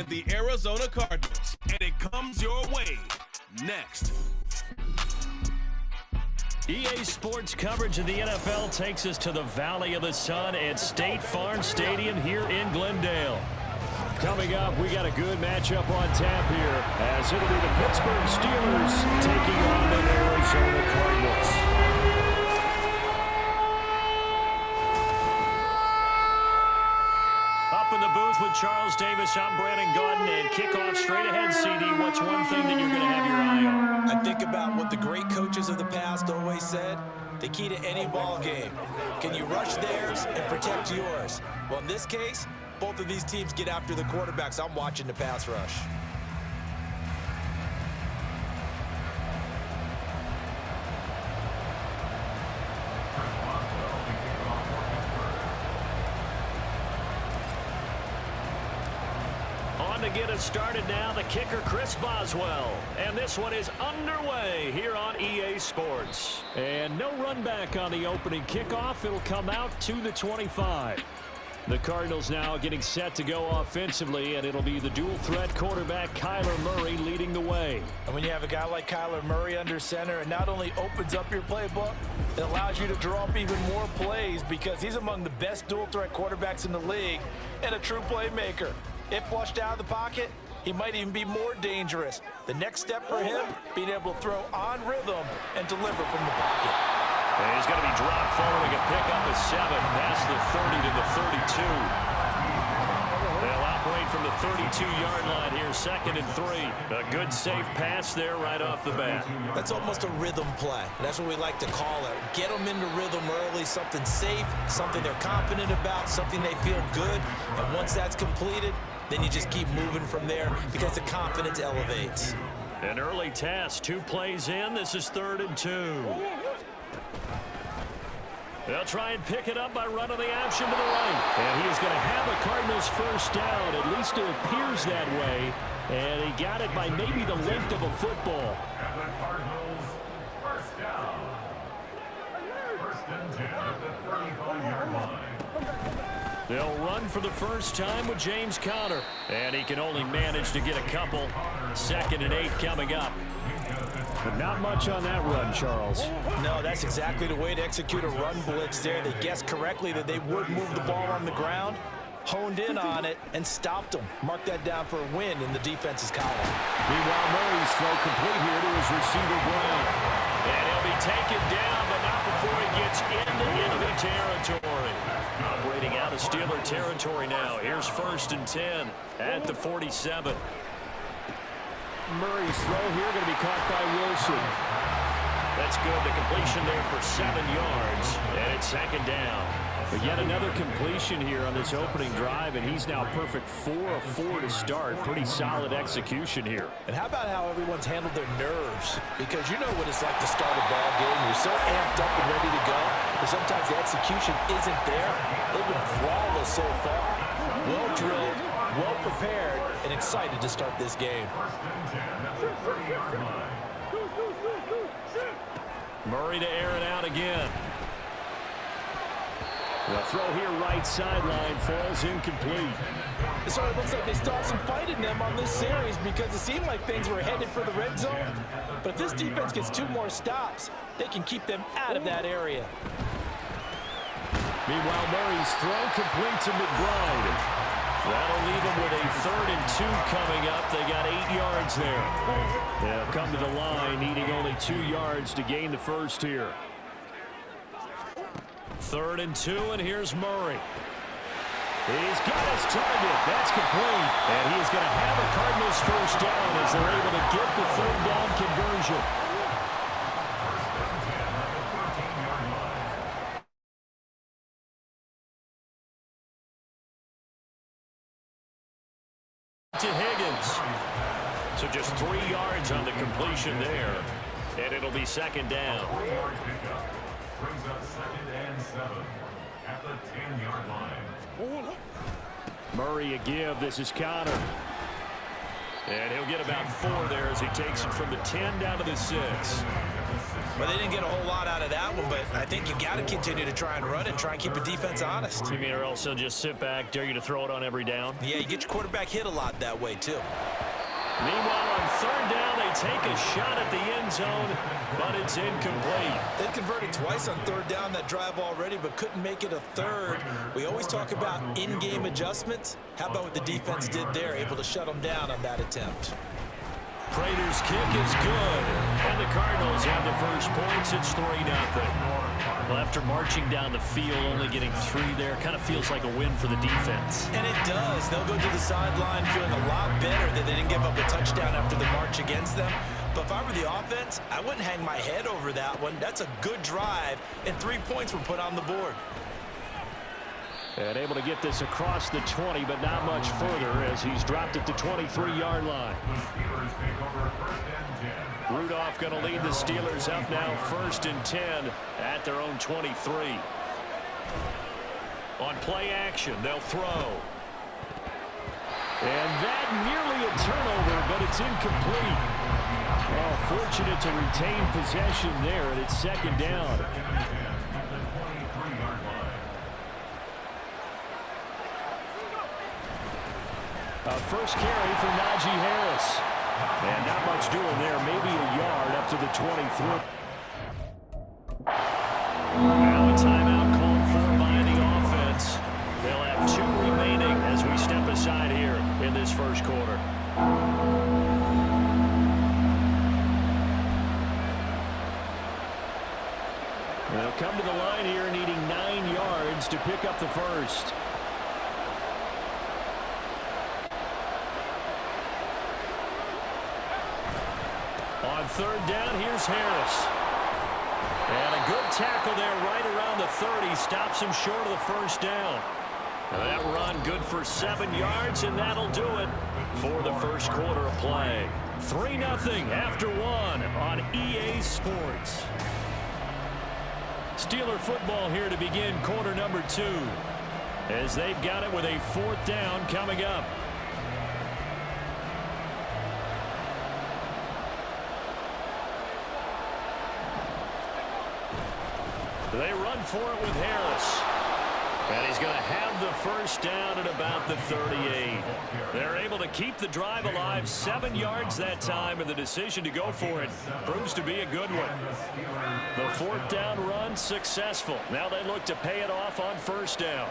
and the Arizona Cardinals. And it comes your way next. EA Sports coverage of the NFL takes us to the Valley of the Sun at State Farm Stadium here in Glendale. Coming up, we got a good matchup on tap here, as it'll be the Pittsburgh Steelers taking on the Arizona Cardinals. Up in the booth with Charles Davis, I'm Brandon Gaudin, and kickoff straight ahead, CD. What's one thing that you're going to have your eye on? I think about what the great coaches of the past always said. The key to any ball game. Can you rush theirs and protect yours? Well, in this case, both of these teams get after the quarterbacks. I'm watching the pass rush. To get us started now, the kicker, Chris Boswell. And this one is underway here on EA Sports. And no run back on the opening kickoff. It'll come out to the 25. The Cardinals now getting set to go offensively, and it'll be the dual-threat quarterback Kyler Murray leading the way. And when you have a guy like Kyler Murray under center, it not only opens up your playbook, it allows you to draw up even more plays because he's among the best dual-threat quarterbacks in the league and a true playmaker. If flushed out of the pocket, he might even be more dangerous. The next step for him, being able to throw on rhythm and deliver from the pocket. And he's going to be dropped following a pickup of 7 past the 30 to the 32. They'll operate from the 32-yard line here, 2nd and 3. A good safe pass there right off the bat. That's almost a rhythm play. That's what we like to call it. Get them into rhythm early, something safe, something they're confident about, something they feel good. And once that's completed, then you just keep moving from there because the confidence elevates. An early test, 2 plays in. This is 3rd and 2. They'll try and pick it up by running the option to the right. And he is going to have a Cardinals first down. At least it appears that way. And he got it by maybe the length of a football. And the Cardinals first down. First and 10 at the 35-yard line. They'll run for the first time with James Conner. And he can only manage to get a couple. 2nd and 8 coming up. But not much on that run, Charles. No, that's exactly the way to execute a run blitz there. They guessed correctly that they would move the ball on the ground, honed in on it, and stopped them. Mark that down for a win in the defense's column. Meanwhile, Murray's throw complete here to his receiver, Brown. And he'll be taken down, but not before he gets into enemy territory. Operating out of Steeler territory now. Here's 1st and 10 at the 47. Murray's throw here going to be caught by Wilson. That's good. The completion there for 7 yards, and it's 2nd down. But yet another completion here on this opening drive, and he's now perfect 4 of 4 to start. Pretty solid execution here. And how about how everyone's handled their nerves? Because you know what it's like to start a ball game. You're so amped up and ready to go, but sometimes the execution isn't there. They've been flawless so far. Well drilled, well prepared, and excited to start this game. Murray to air it out again. The throw here right sideline falls incomplete. So it looks like they still have some fight in them on this series because it seemed like things were headed for the red zone. But if this defense gets 2 more stops, they can keep them out of that area. Meanwhile, Murray's throw complete to McBride. That'll leave them with a 3rd and 2 coming up. They got 8 yards there. They'll come to the line, needing only 2 yards to gain the first here. 3rd and 2, and here's Murray. He's got his target. That's complete. And he is going to have a Cardinals first down as they're able to get the 3rd down conversion. To Higgins. So just 3 yards on the completion there. And it'll be 2nd down. Brings up 2nd and 7 at the 10-yard line. Murray a give. This is Conner. And he'll get about 4 there as he takes it from the 10 down to the 6. Well, they didn't get a whole lot out of that one, but I think you've got to continue to try and run and try and keep the defense honest. You mean or else they'll just sit back, dare you to throw it on every down? Yeah, you get your quarterback hit a lot that way, too. Meanwhile, on third down, they take a shot at the end zone, but it's incomplete. They converted twice on third down that drive already, but couldn't make it a third. We always talk about in-game adjustments. How about what the defense did there, able to shut them down on that attempt? Prater's kick is good, and the Cardinals have the first points. It's 3-0. Well, after marching down the field, only getting 3 there, kind of feels like a win for the defense. And it does. They'll go to the sideline feeling a lot better that they didn't give up a touchdown after the march against them. But if I were the offense, I wouldn't hang my head over that one. That's a good drive, and 3 points were put on the board. And able to get this across the 20, but not much further as he's dropped at the 23-yard line. Rudolph going to lead the Steelers up now 1st and 10 at their own 23. On play action, they'll throw. And that nearly a turnover, but it's incomplete. Well, fortunate to retain possession there, and it's 2nd down. First carry for Najee Harris. And not much doing there. Maybe a yard up to the 23. Now a timeout called for by the offense. They'll have 2 remaining as we step aside here in this first quarter. They'll come to the line here needing 9 yards to pick up the first. On third down, here's Harris. And a good tackle there right around the 30. Stops him short of the first down. That run good for 7 yards, and that'll do it for the first quarter of play. 3-0 after 1 on EA Sports. Steeler football here to begin quarter number 2 as they've got it with a 4th down coming up. They run for it with Harris. And he's going to have the first down at about the 38. They're able to keep the drive alive, 7 yards that time, and the decision to go for it proves to be a good one. The 4th down run successful. Now they look to pay it off on first down.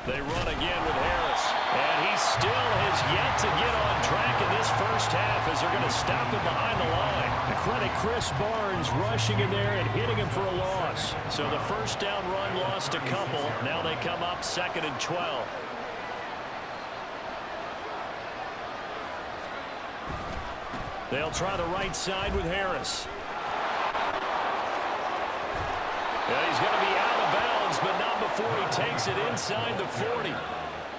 They run again with Harris, and he still has yet to get on track in this first half as they're going to stop him behind the line. Credit Chris Barnes rushing in there and hitting him for a loss. So the first down run lost a couple. Now they come up 2nd and 12. They'll try the right side with Harris. And he's going to be out of bounds, but not before he takes it inside the 40.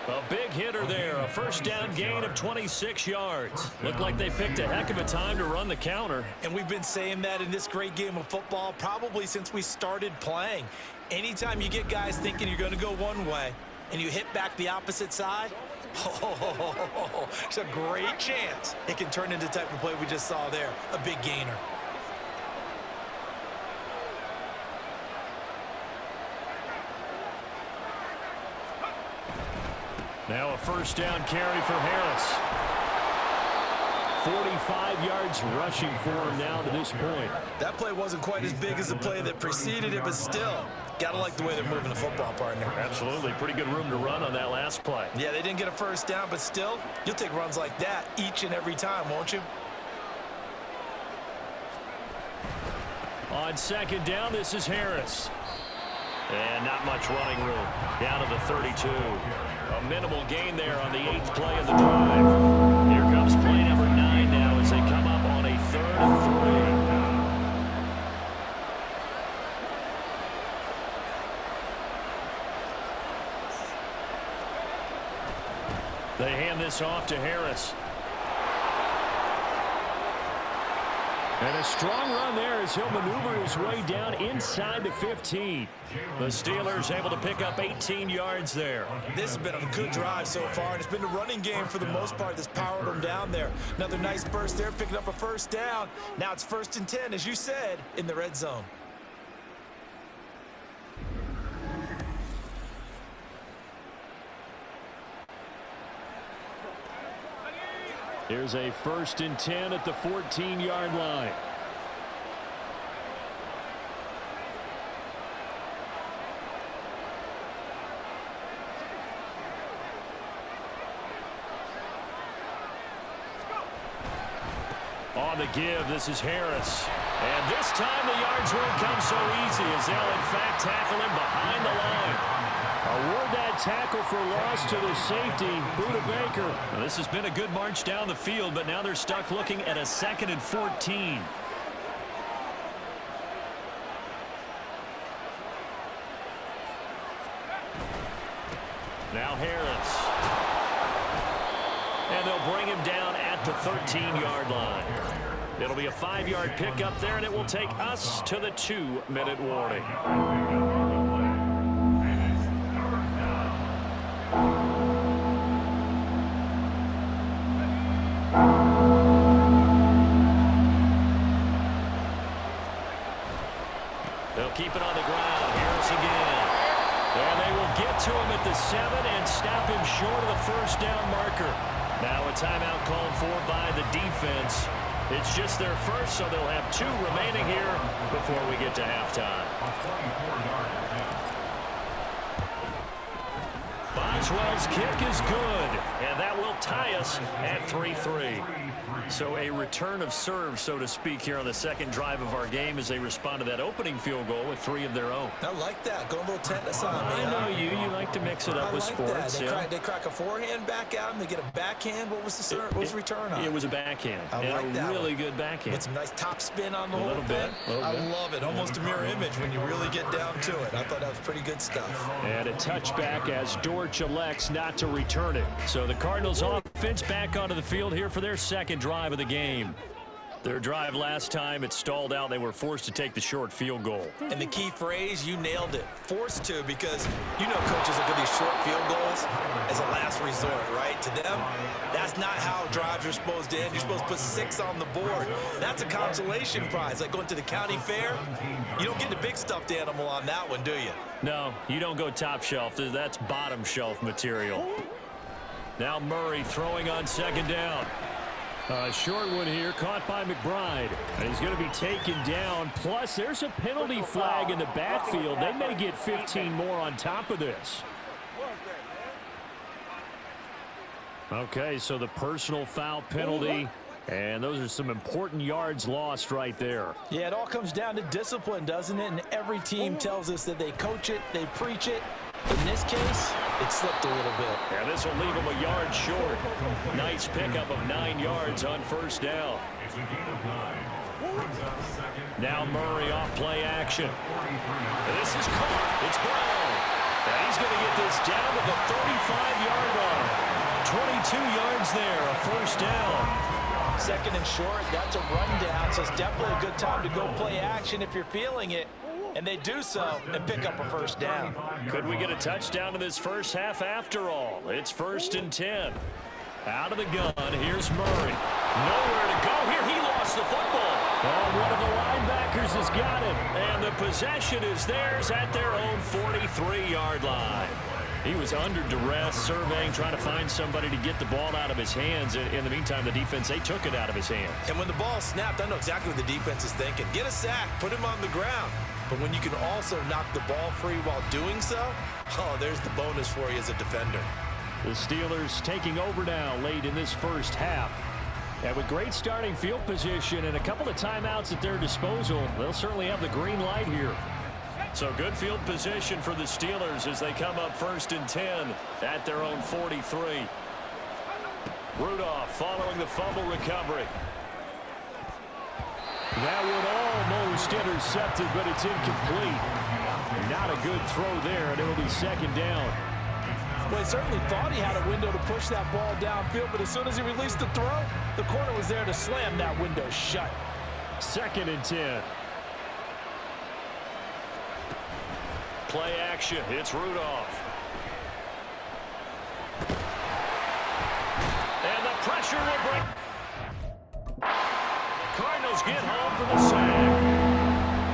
A big hitter there, a first down gain of 26 yards. Looked like they picked a heck of a time to run the counter. And we've been saying that in this great game of football probably since we started playing. Anytime you get guys thinking you're going to go one way and you hit back the opposite side, it's a great chance it can turn into the type of play we just saw there, a big gainer. Now a first down carry for Harris. 45 yards rushing for him now to this point. That play wasn't quite as big as the play that preceded it, but still, gotta like the way they're moving the football, partner. Absolutely. Pretty good room to run on that last play. Yeah, they didn't get a first down, but still, you'll take runs like that each and every time, won't you? On second down, this is Harris. And not much running room. Down to the 32. A minimal gain there on the 8th play of the drive. Here comes play number 9 now as they come up on a 3rd and 3. They hand this off to Harris. And a strong run there as he'll maneuver his way down inside the 15. The Steelers able to pick up 18 yards there. This has been a good drive so far, and it's been the running game for the most part that's powered them down there. Another nice burst there, picking up a first down. Now it's 1st and 10, as you said, in the red zone. Here's a 1st and 10 at the 14-yard line. On the give, this is Harris. And this time the yards won't come so easy as they'll in fact tackle him behind the line. Award that tackle for loss to the safety, Buda Baker. Now, this has been a good march down the field, but now they're stuck looking at a 2nd and 14. Now Harris. And they'll bring him down at the 13-yard line. It'll be a 5-yard pickup there, and it will take us to the 2-minute warning. They'll keep it on the ground. Harris again. And they will get to him at the 7 and stop him short of the first down marker. Now a timeout called for by the defense. It's just their first, so they'll have 2 remaining here before we get to halftime. Boswell's kick is good, and that will tie us at 3-3. So a return of serve, so to speak, here on the second drive of our game as they respond to that opening field goal with 3 of their own. I like that. Go a little tennis on me. I know you. You like to mix it up with sports. They crack a forehand back out, and they get a backhand. What was the serve? What was the return on? It was a backhand. I like that really good backhand. With some nice top spin on the whole little bit. I love it. Almost a mirror image when you really get down to it. I thought that was pretty good stuff. And a touchback as Dortch elects not to return it. So the Cardinals offense back onto the field here for their second drive of the game. Their drive last time, it stalled out. They were forced to take the short field goal. And the key phrase, you nailed it. Forced to, because you know coaches look at these short field goals as a last resort, right? To them, that's not how drives are supposed to end. You're supposed to put 6 on the board. That's a consolation prize. Like going to the county fair, you don't get the big stuffed animal on that one, do you? No, you don't go top shelf. That's bottom shelf material. Now Murray throwing on second down. A short one here, caught by McBride. And he's going to be taken down. Plus, there's a penalty flag in the backfield. They may get 15 more on top of this. Okay, so the personal foul penalty. And those are some important yards lost right there. Yeah, it all comes down to discipline, doesn't it? And every team tells us that they coach it, they preach it. In this case, it slipped a little bit. And this will leave him a yard short. Nice pickup of 9 yards on first down. Now Murray off play action. And this is caught. It's Brown. And he's going to get this down to the 35-yard line. 22 yards there, a first down. Second and short, that's a rundown, so it's definitely a good time to go play action if you're feeling it. And they do so and pick up a first down. Could we get a touchdown in this first half after all? It's 1st and 10. Out of the gun, here's Murray. Nowhere to go here. He lost the football. Oh, one of the linebackers has got it. And the possession is theirs at their own 43-yard line. He was under duress, surveying, trying to find somebody to get the ball out of his hands. In the meantime, the defense, they took it out of his hands. And when the ball snapped, I know exactly what the defense is thinking. Get a sack, put him on the ground. But when you can also knock the ball free while doing so, oh, there's the bonus for you as a defender. The Steelers taking over now late in this first half. And with great starting field position and a couple of timeouts at their disposal, they'll certainly have the green light here. So good field position for the Steelers as they come up 1st and 10 at their own 43. Rudolph following the fumble recovery. That one almost intercepted, but it's incomplete. Not a good throw there, and it'll be second down. Well, he certainly thought he had a window to push that ball downfield, but as soon as he released the throw, the corner was there to slam that window shut. 2nd and 10. Play action. It's Rudolph. And the pressure will break. Cardinals get home for the sack.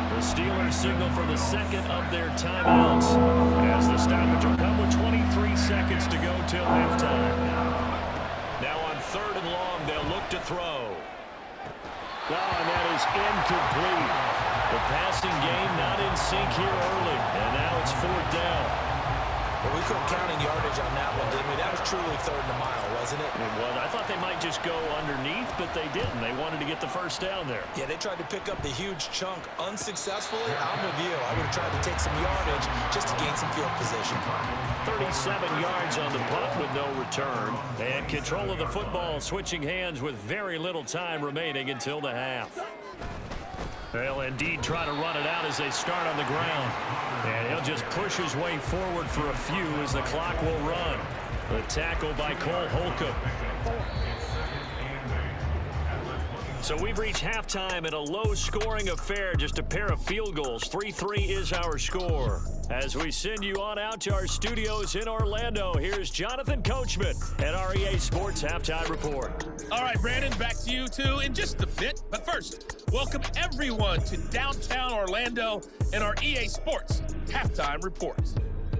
The Steelers signal for the second of their timeouts as the stoppage will come with 23 seconds to go till halftime. Now on 3rd and long, they'll look to throw. Oh, and that is incomplete. The passing game not in sync here early, and now it's 4th down. But we couldn't count in yardage on that one, didn't we? That was truly 3rd and a mile, wasn't it? It was. I thought they might just go underneath, but they didn't. They wanted to get the first down there. Yeah, they tried to pick up the huge chunk unsuccessfully. I'm with you. I would have tried to take some yardage just to gain some field position. 37 yards on the punt with no return. And control of the football switching hands with very little time remaining until the half. They'll indeed try to run it out as they start on the ground. And he'll just push his way forward for a few as the clock will run. The tackle by Cole Holcomb. So we've reached halftime in a low-scoring affair, just a pair of field goals. 3-3 is our score. As we send you on out to our studios in Orlando, here's Jonathan Coachman at our EA Sports Halftime Report. All right, Brandon, back to you, too, in just a bit. But first, welcome everyone to downtown Orlando and our EA Sports Halftime Report.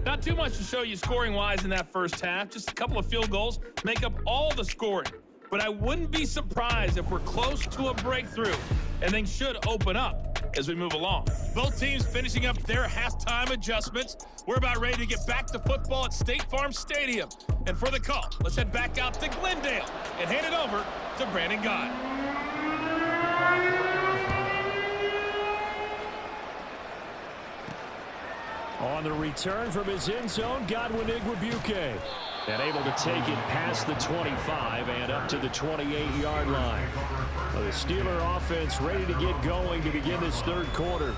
Not too much to show you scoring-wise in that first half. Just a couple of field goals make up all the scoring. But I wouldn't be surprised if we're close to a breakthrough, and things should open up as we move along. Both teams finishing up their halftime adjustments. We're about ready to get back to football at State Farm Stadium. And for the call, let's head back out to Glendale and hand it over to Brandon Gott. On the return from his end zone, Godwin Igwebuike. And able to take it past the 25 and up to the 28-yard line. Well, the Steeler offense ready to get going to begin this 3rd quarter.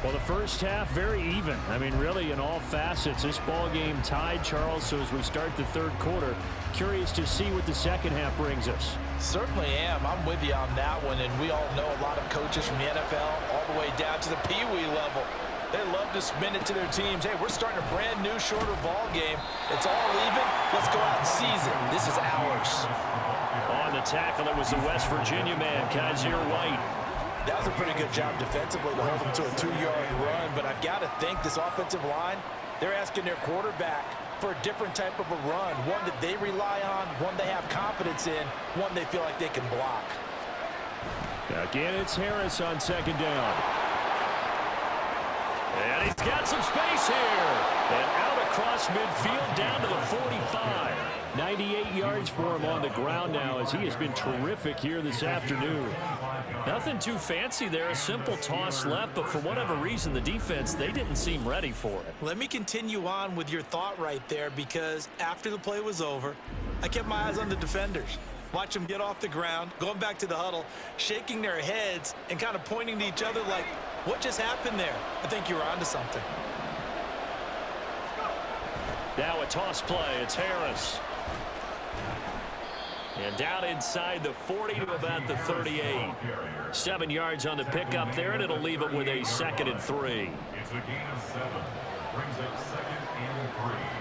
Well, the first half very even. I mean, really in all facets. This ball game tied, Charles. So as we start the 3rd quarter, curious to see what the second half brings us. Certainly am. I'm with you on that one. And we all know a lot of coaches from the NFL all the way down to the Pee Wee level. They love to spin it to their teams. Hey, we're starting a brand new, shorter ball game. It's all even. Let's go out and seize it. This is ours. On the tackle, it was the West Virginia man, Kaiser White. That was a pretty good job defensively to hold them to a 2-yard run. But I've got to think this offensive line, they're asking their quarterback for a different type of a run. One that they rely on, one they have confidence in, one they feel like they can block. Again, it's Harris on 2nd down. And he's got some space here. And out across midfield down to the 45. 98 yards for him on the ground now as he has been terrific here this afternoon. Nothing too fancy there. A simple toss left, but for whatever reason, the defense, they didn't seem ready for it. Let me continue on with your thought right there, because after the play was over, I kept my eyes on the defenders. Watch them get off the ground, going back to the huddle, shaking their heads and kind of pointing to each other like, what just happened there? I think you were onto something. Now a toss play. It's Harris. And down inside the 40 to about the 38. 7 yards on the pickup there, and it'll leave it with a 2nd and 3. It's a gain of 7. Brings up 2nd and 3.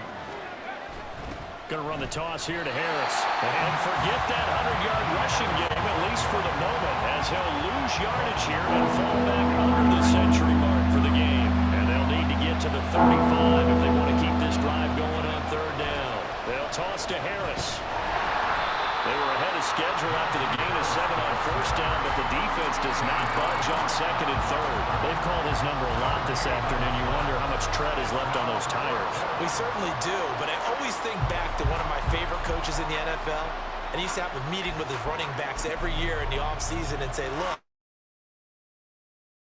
Going to run the toss here to Harris. And forget that 100-yard rushing game, at least for the moment, as he'll lose yardage here and fall back under the century mark for the game. And they'll need to get to the 35 if they want to keep this drive going on 3rd down. They'll toss to Harris. They were ahead of schedule after the gain of 7 on 1st down, but the defense does not budge on 2nd and 3rd. They've called his number a lot this afternoon. You wonder how much tread is left on those tires. We certainly do, but I always think back to one of my favorite coaches in the NFL, and he used to have a meeting with his running backs every year in the offseason and say, look,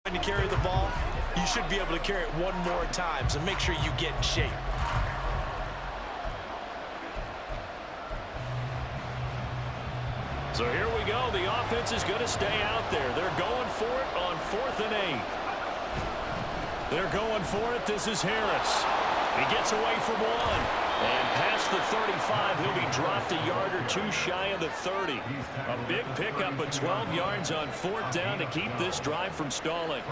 when you carry the ball, you should be able to carry it one more time, so make sure you get in shape. So here we go. The offense is going to stay out there. They're going for it on 4th and 8. They're going for it. This is Harris. He gets away from one. And past the 35, he'll be dropped a yard or two shy of the 30. A big pickup of 12 yards on 4th down to keep this drive from stalling.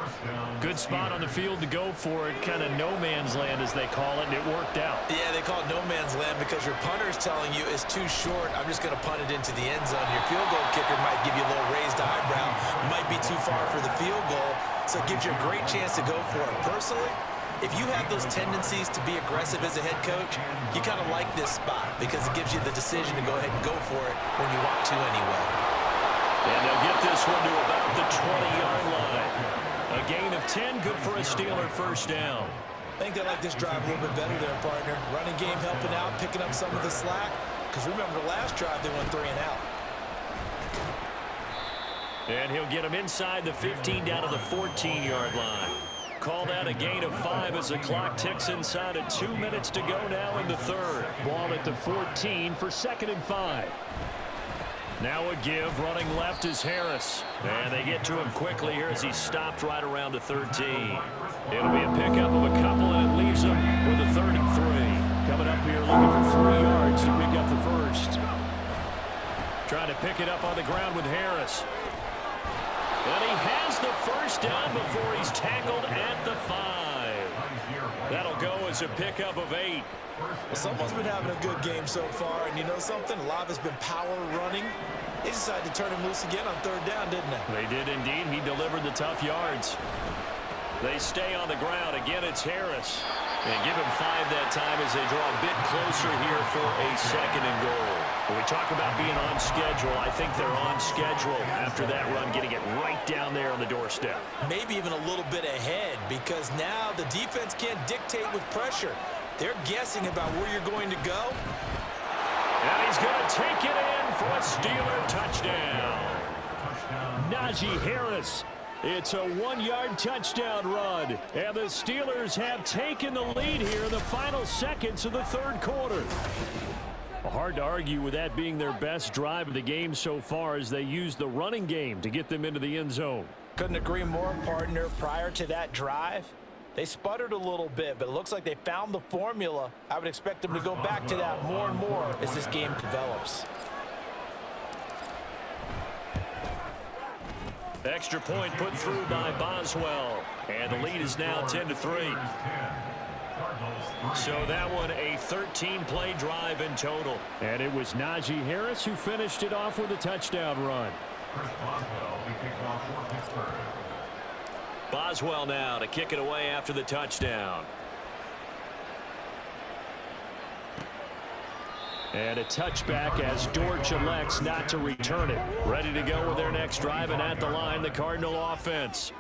Good spot on the field to go for it. Kind of no man's land, as they call it, and it worked out. Yeah, they call it no man's land because your punter is telling you it's too short. I'm just going to punt it into the end zone. Your field goal kicker might give you a little raised eyebrow. Might be too far for the field goal, so it gives you a great chance to go for it. Personally, if you have those tendencies to be aggressive as a head coach, you kind of like this spot because it gives you the decision to go ahead and go for it when you want to anyway. And they'll get this one to about the 20-yard line. A gain of 10, good for a Steeler first down. I think they like this drive a little bit better there, partner. Running game helping out, picking up some of the slack. Because remember the last drive, they went 3 and out. And he'll get him inside the 15 down to the 14-yard line. Called out a gain of 5 as the clock ticks inside of 2 minutes to go now in the third. Ball at the 14 for 2nd and 5. Now a give. Running left is Harris. And they get to him quickly here as he stopped right around the 13. It'll be a pickup of a couple, and it leaves him with a 3rd and 3. Coming up here looking for 3 yards to pick up the first. Trying to pick it up on the ground with Harris. And he has the first down before he's tackled at the 5. That'll go as a pickup of 8. Well, someone's been having a good game so far, and you know something? A lot of it's been power running. They decided to turn him loose again on 3rd down, didn't they? They did indeed. He delivered the tough yards. They stay on the ground. Again, it's Harris. And give him 5 that time as they draw a bit closer here for a 2nd and goal. When we talk about being on schedule, I think they're on schedule after that run, getting it right down there on the doorstep. Maybe even a little bit ahead because now the defense can't dictate with pressure. They're guessing about where you're going to go. And he's going to take it in for a Steeler touchdown. Najee Harris. It's a 1-yard touchdown run. And the Steelers have taken the lead here in the final seconds of the 3rd quarter. Hard to argue with that being their best drive of the game so far as they use the running game to get them into the end zone. Couldn't agree more, partner. Prior to that drive, they sputtered a little bit, but it looks like they found the formula. I would expect them to go back to that more and more as this game develops. Extra point put through by Boswell. And the lead is now 10-3. So that one a 13-play drive in total. And it was Najee Harris who finished it off with a touchdown run. Boswell now to kick it away after the touchdown. And a touchback as Dortch elects not to return it. Ready to go with their next drive, and at the line, the Cardinal offense.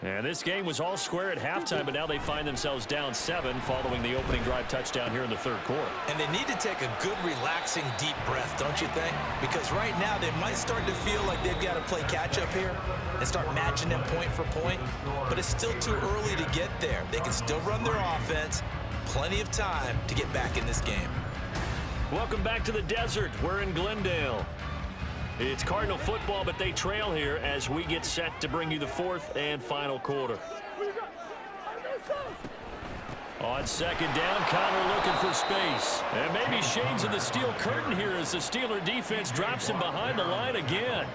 And this game was all square at halftime, but now they find themselves down 7 following the opening drive touchdown here in the 3rd quarter. And they need to take a good, relaxing, deep breath, don't you think? Because right now they might start to feel like they've got to play catch-up here and start matching them point for point. But it's still too early to get there. They can still run their offense. Plenty of time to get back in this game. Welcome back to the desert. We're in Glendale. It's Cardinal football, but they trail here as we get set to bring you the 4th and final quarter. On 2nd down, Connor looking for space. And maybe shades of the steel curtain here as the Steeler defense drops him behind the line again.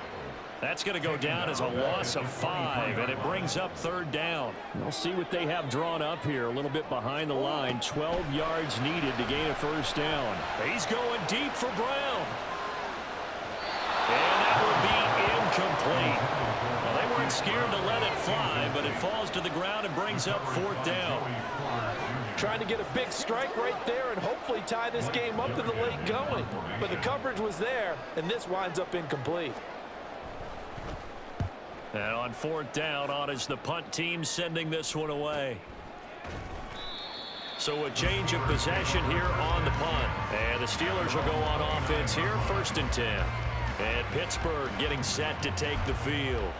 That's going to go down as a loss of 5, and it brings up 3rd down. We'll see what they have drawn up here. A little bit behind the line. 12 yards needed to gain a 1st down. He's going deep for Brown. And that will be incomplete. Well, they weren't scared to let it fly, but it falls to the ground and brings up 4th down. Trying to get a big strike right there and hopefully tie this game up in the late going. But the coverage was there, and this winds up incomplete. And on 4th down, on is the punt team sending this one away. So a change of possession here on the punt. And the Steelers will go on offense here, 1st and 10. And Pittsburgh getting set to take the field.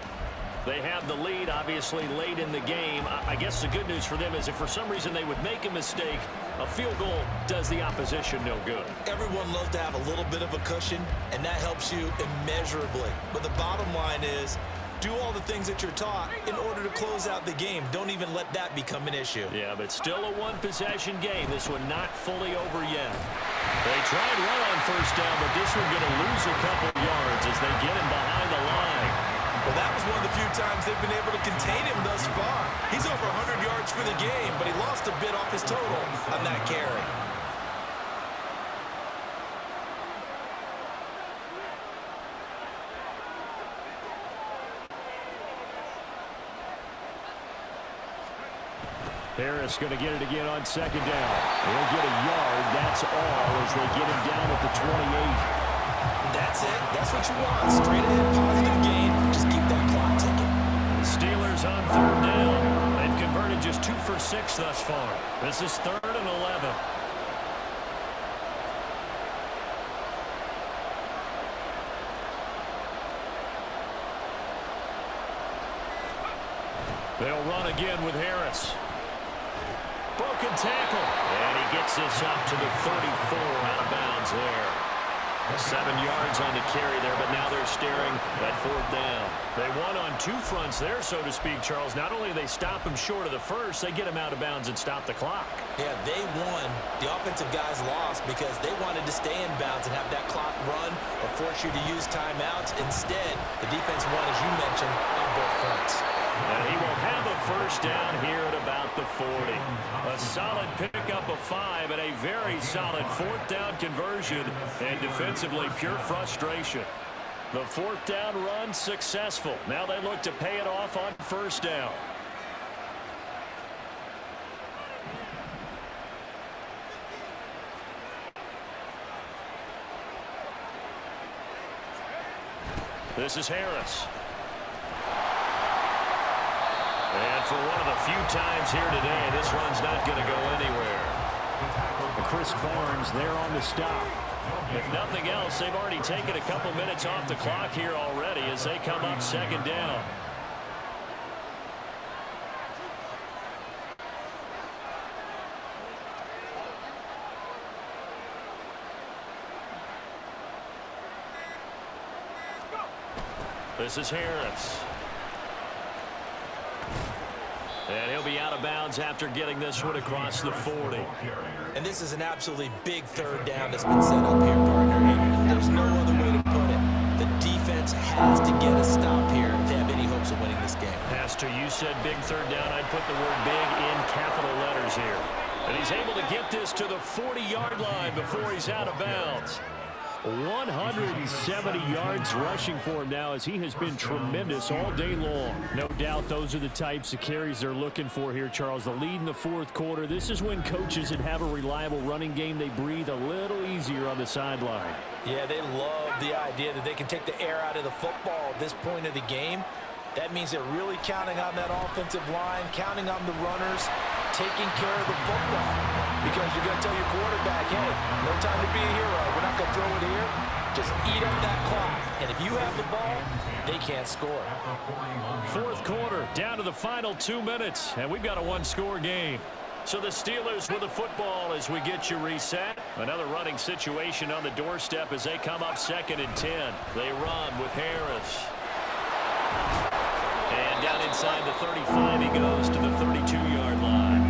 They have the lead, obviously, late in the game. I guess the good news for them is if for some reason they would make a mistake, a field goal does the opposition no good. Everyone loves to have a little bit of a cushion, and that helps you immeasurably. But the bottom line is, do all the things that you're taught in order to close out the game. Don't even let that become an issue. Yeah, but still a one-possession game. This one not fully over yet. They try and run on first down, but this one going to lose a couple yards as they get him behind the line. Well, that was one of the few times they've been able to contain him thus far. He's over 100 yards for the game, but he lost a bit off his total on that carry. Harris going to get it again on second down. He'll get a yard. That's all as they get him down at the 28. That's it. That's what you want. Straight ahead, positive gain. Just keep that clock ticking. The Steelers on third down. They've converted just 2 for 6 thus far. This is 3rd and 11. They'll run again with Harris. Broken tackle. And he gets this up to the 34 out of bounds there. 7 yards on the carry there, but now they're staring at 4th down. They won on 2 fronts there, so to speak, Charles. Not only do they stop him short of the first, they get him out of bounds and stop the clock. Yeah, they won. The offensive guys lost because they wanted to stay in bounds and have that clock run or force you to use timeouts. Instead, the defense won, as you mentioned, on both fronts. And he will have a first down here at about the 40. A solid pickup of 5 and a very solid 4th down conversion. And defensively, pure frustration. The 4th down run successful. Now they look to pay it off on first down. This is Harris. And for one of the few times here today, this run's not going to go anywhere. Chris Barnes there on the stop. If nothing else, they've already taken a couple minutes off the clock here already as they come up 2nd down. This is Harris. And he'll be out of bounds after getting this one across the 40. And this is an absolutely big 3rd down that's been set up here, partner. And there's no other way to put it. The defense has to get a stop here to have any hopes of winning this game. Pastor, you said big 3rd down. I'd put the word big in capital letters here. And he's able to get this to the 40-yard line before he's out of bounds. 170 yards rushing for him now as he has been tremendous all day long. No doubt those are the types of carries they're looking for here, Charles. The lead in the 4th quarter. This is when coaches that have a reliable running game, they breathe a little easier on the sideline. Yeah, they love the idea that they can take the air out of the football at this point of the game. That means they're really counting on that offensive line, counting on the runners, taking care of the football. Because you're going to tell your quarterback, hey, no time to be a hero. We're not going to throw it here. Just eat up that clock. And if you have the ball, they can't score. 4th quarter, down to the final 2 minutes. And we've got a 1-score game. So the Steelers with the football as we get you reset. Another running situation on the doorstep as they come up 2nd and 10. They run with Harris. And down inside the 35, he goes to the 32-yard line.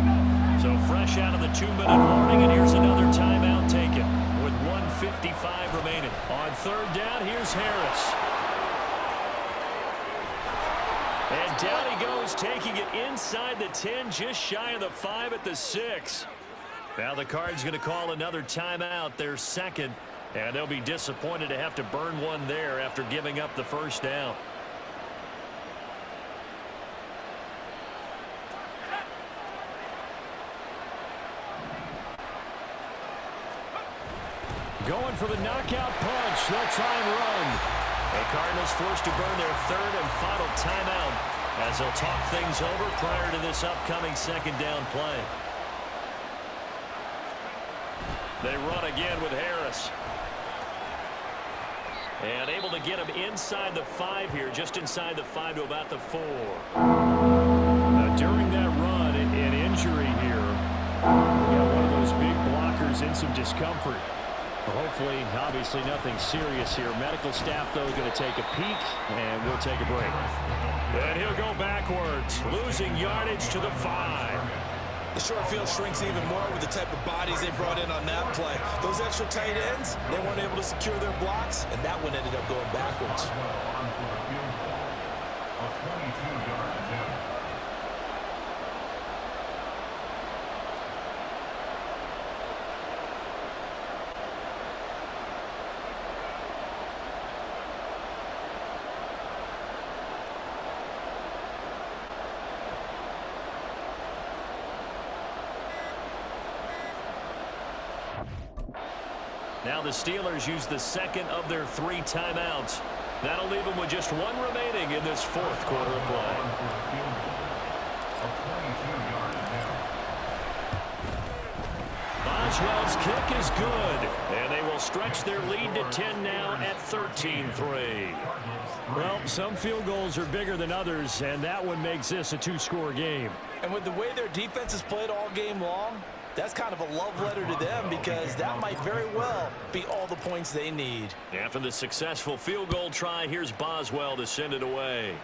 So fresh out of the 2-minute warning, and here's another timeout taken with 1:55 remaining. On 3rd down, here's Harris. And down he goes, taking it inside the 10, just shy of the 5 at the 6. Now the Cards going to call another timeout, their 2nd, and they'll be disappointed to have to burn one there after giving up the first down. Going for the knockout punch. They'll try and run. The Cardinals forced to burn their 3rd and final timeout as they'll talk things over prior to this upcoming 2nd down play. They run again with Harris. And able to get him inside the 5 here, just inside the 5 to about the 4. Now, during that run, an injury here. We got one of those big blockers in some discomfort. Hopefully, obviously nothing serious here. Medical staff, though, is going to take a peek, and we'll take a break. And he'll go backwards, losing yardage to the 5. The short field shrinks even more with the type of bodies they brought in on that play. Those extra tight ends, they weren't able to secure their blocks, and that one ended up going backwards. Now the Steelers use the second of their 3 timeouts. That'll leave them with just 1 remaining in this 4th quarter of play. Boswell's kick is good, and they will stretch their lead to 10 now at 13-3. Well, some field goals are bigger than others, and that one makes this a 2-score game. And with the way their defense has played all game long, that's kind of a love letter to them because that might very well be all the points they need. After the successful field goal try, here's Boswell to send it away.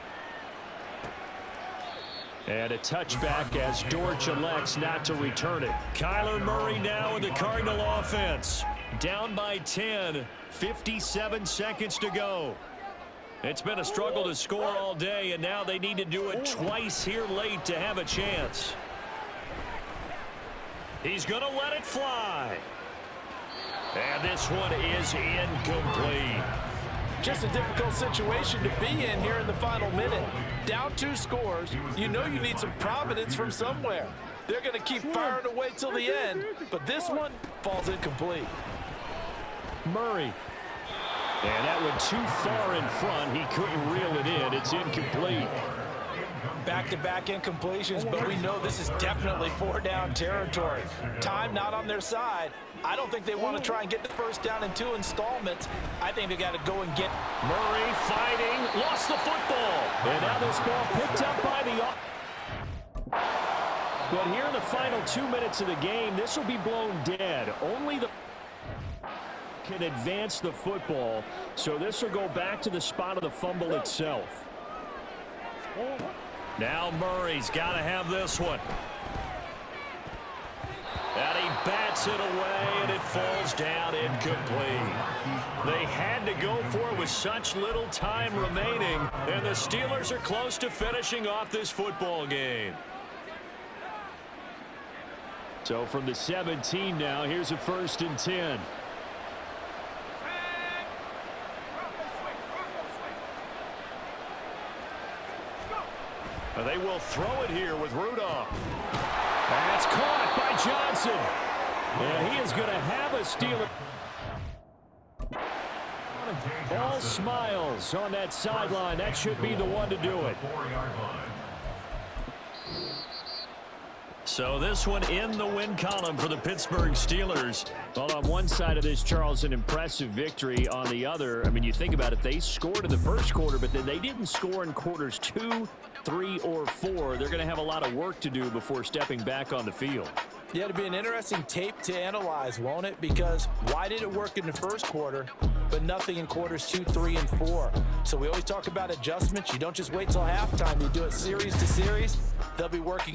And a touchback as Dortch elects not to return it. Kyler Murray now in the Cardinal offense. Down by 10, 57 seconds to go. It's been a struggle to score all day, and now they need to do it twice here late to have a chance. He's going to let it fly. And this one is incomplete. Just a difficult situation to be in here in the final minute. Down 2 scores, you know you need some providence from somewhere. They're going to keep firing away till the end, but this one falls incomplete. Murray. And that one too far in front. He couldn't reel it in. It's incomplete. Back-to-back incompletions, but we know this is definitely 4-down territory. Time not on their side. I don't think they want to try and get the first down in 2 installments. I think they got to go and get. Murray fighting, lost the football. And now this ball picked up by the. But here in the final 2 minutes of the game, this will be blown dead. Only the can advance the football, so this will go back to the spot of the fumble itself. Now Murray's got to have this one. And he bats it away, and it falls down incomplete. They had to go for it with such little time remaining, and the Steelers are close to finishing off this football game. So from the 17 now, here's a 1st and 10. They will throw it here with Rudolph. That's caught by Johnson. And he is going to have a Steeler. All smiles on that sideline. That should be the one to do it. So this one in the win column for the Pittsburgh Steelers. Well, on one side of this, Charles, an impressive victory. On the other, I mean, you think about it, they scored in the first quarter, but then they didn't score in quarters 2, 3, or 4. They're going to have a lot of work to do before stepping back on the field. Yeah, it'll be an interesting tape to analyze, won't it? Because why did it work in the first quarter, but nothing in quarters 2, 3, and 4? So we always talk about adjustments. You don't just wait till halftime. You do it series to series. They'll be working